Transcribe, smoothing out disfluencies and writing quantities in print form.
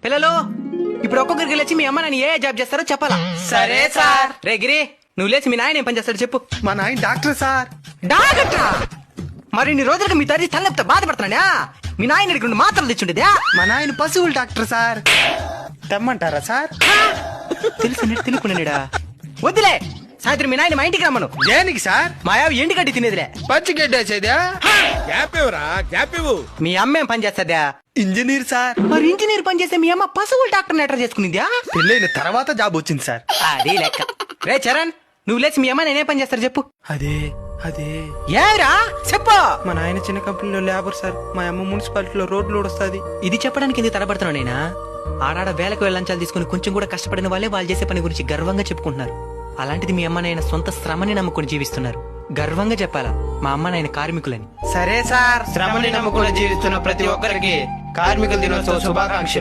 పిల్లలు ఇప్పుడు ఒక్కొక్కరికి లేచి మీ అమ్మ నాన్న ఏ జాబ్ చేస్తారో చెప్పాలా? సరే సార్. రే గిరి, నువ్వు లేచి మీ నాయన ఏం పని చేస్తాడు చెప్పు. మా నాయన డాక్టర్ సార్. డాక్టరా? మరి ఇన్ని రోజులకు మీ తల్లి తలనొప్పితో బాధపడుతున్నాడా? మీ నాయన రెండు మాత్రలు తెచ్చుండేదా? మా నాయన పశువుల డాక్టర్ సార్. తెమ్మంటారా సార్? తెలుసు తెలుకున్నాడా? వద్దులే, సాయంత్రం మీ నాయన మా ఇంటికి రమ్మను. దేనికి సార్? మా యావ ఎండి గడ్డి తినేదిలే. పచ్చి గడ్డేసేదా? గ్యాప్ ఇవ్వరా, గ్యాప్ ఇవ్వు. మీ అమ్మ ఏం పని చేస్తుందా? Engineer sir. మరి ఇంజనీర్ పని చేస్తే మీ అమ్మ పశువుల డాక్టర్ ఎటర్ చేసుకునిందా? పెళ్ళైన తర్వాత జాబ్ వచ్చింది సార్. అది లెక్క. రే చరణ్, నువ్వు లేచి మీ అమ్మ నేనే పని చేస్తారు చెప్పు. అదే ఏరా చెప్పు. మా నాయన చిన్న కంపెనీలో లేబర్ సార్. మా అమ్మ మున్సిపాలిటీలో రోడ్లు వస్తుంది. ఇది చెప్పడానికి ఎందుకు తడబడుతున్నావు నైనా? ఆడాడ వేలకు వెళ్ళంచాలు తీసుకుని కొంచెం కూడా కష్టపడిన వాళ్ళే వాళ్ళు చేసే పని గురించి గర్వంగా చెప్పుకుంటున్నారు. అలాంటిది మీ అమ్మ నాయన సొంత శ్రమని నమ్ముకుని జీవిస్తున్నారు. గర్వంగా చెప్పాలా మా అమ్మ నాయన కార్మికులని. సరే సార్. శ్రమని నమ్ముకుని జీవిస్తున్న ప్రతి ఒక్కరికి కార్మికుల దినోత్సవ శుభాకాంక్షలు.